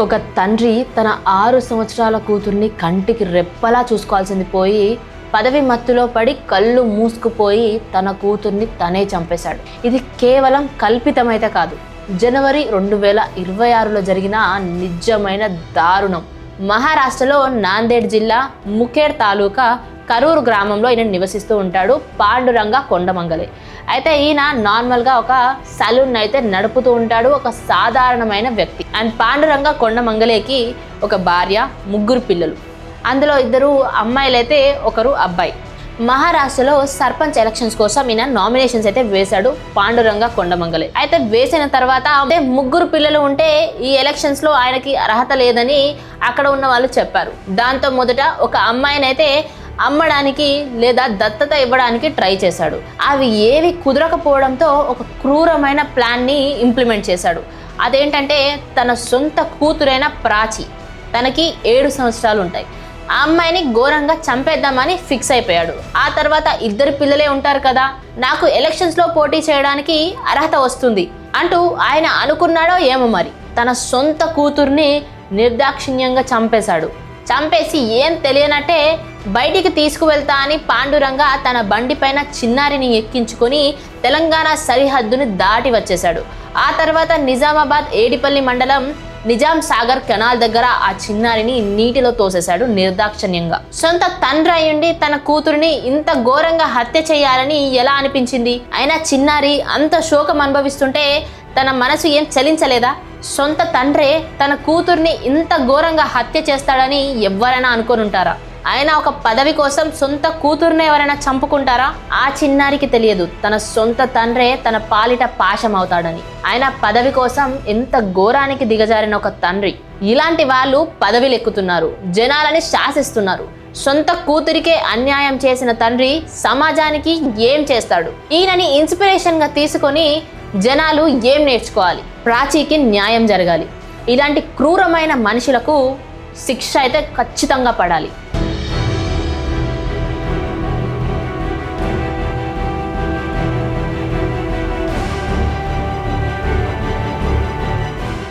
ఒక తండ్రి తన 6 సంవత్సరాల కూతుర్ని కంటికి రెప్పలా చూసుకోవాల్సింది పోయి పదవి మత్తులో పడి కళ్ళు మూసుకుపోయి తన కూతుర్ని తనే చంపేశాడు. ఇది కేవలం కల్పితమైతే కాదు, జనవరి 2026లో జరిగిన నిజమైన దారుణం. మహారాష్ట్రలో నాందేడ్ జిల్లా ముఖేడ్ తాలూకా కరూరు గ్రామంలో ఈయన నివసిస్తూ ఉంటాడు. పాండురంగ కొండమంగలే. అయితే ఈయన నార్మల్గా ఒక సలూన్ అయితే నడుపుతూ ఉంటాడు. ఒక సాధారణమైన వ్యక్తి. అండ్ పాండురంగ కొండమంగలేకి ఒక భార్య, 3 పిల్లలు. అందులో 2 అమ్మాయిలైతే ఒకరు అబ్బాయి. మహారాష్ట్రలో సర్పంచ్ ఎలక్షన్స్ కోసం ఈయన నామినేషన్స్ అయితే వేశాడు పాండురంగ కొండమంగలే. అయితే వేసిన తర్వాత 3 పిల్లలు ఉంటే ఈ ఎలక్షన్స్ లో ఆయనకి అర్హత లేదని అక్కడ ఉన్న వాళ్ళు చెప్పారు. దాంతో మొదట ఒక అమ్మాయిని అయితే అమ్మడానికి లేదా దత్తత ఇవ్వడానికి ట్రై చేశాడు. అవి ఏవి కుదరకపోవడంతో ఒక క్రూరమైన ప్లాన్ని ఇంప్లిమెంట్ చేశాడు. అదేంటంటే తన సొంత కూతురైన ప్రాచి, తనకి 7 సంవత్సరాలు ఉంటాయి, ఆ అమ్మాయిని ఘోరంగా చంపేద్దామని ఫిక్స్ అయిపోయాడు. ఆ తర్వాత 2 పిల్లలే ఉంటారు కదా, నాకు ఎలక్షన్స్లో పోటీ చేయడానికి అర్హత వస్తుంది అంటూ ఆయన అనుకున్నాడో ఏమో మరి, తన సొంత కూతుర్ని నిర్దాక్షిణ్యంగా చంపేశాడు. చంపేసి ఏం తెలియనట్టే బయటికి తీసుకువెళ్తా అని పాండురంగ తన బండి పైన చిన్నారిని ఎక్కించుకొని తెలంగాణ సరిహద్దుని దాటి వచ్చేశాడు. ఆ తర్వాత నిజామాబాద్ ఏడిపల్లి మండలం నిజాం సాగర్ కెనాల్ దగ్గర ఆ చిన్నారిని నీటిలో తోసేశాడు నిర్దాక్షిణ్యంగా. సొంత తండ్రి అయ్యుండి తన కూతురిని ఇంత ఘోరంగా హత్య చేయాలని ఎలా అనిపించింది? అయినా చిన్నారి అంత శోకం అనుభవిస్తుంటే తన మనసు ఏం చలించలేదా? సొంత తండ్రే తన కూతుర్ని ఇంత ఘోరంగా హత్య చేస్తాడని ఎవరైనా అనుకొని ఉంటారా? ఆయన ఒక పదవి కోసం సొంత కూతుర్ని ఎవరైనా చంపుకుంటారా? ఆ చిన్నారికి తెలియదు తన సొంత తండ్రే తన పాలిట పాశం అవుతాడని. ఆయన పదవి కోసం ఎంత ఘోరానికి దిగజారిన ఒక తండ్రి. ఇలాంటి వాళ్ళు పదవిలు ఎక్కుతున్నారు, జనాలని శాసిస్తున్నారు. సొంత కూతురికే అన్యాయం చేసిన తండ్రి సమాజానికి ఏం చేస్తాడు? ఈయనని ఇన్స్పిరేషన్గా తీసుకొని జనాలు ఏం నేర్చుకోవాలి? ప్రాచీకి న్యాయం జరగాలి. ఇలాంటి క్రూరమైన మనుషులకు శిక్ష అయితే ఖచ్చితంగా పడాలి.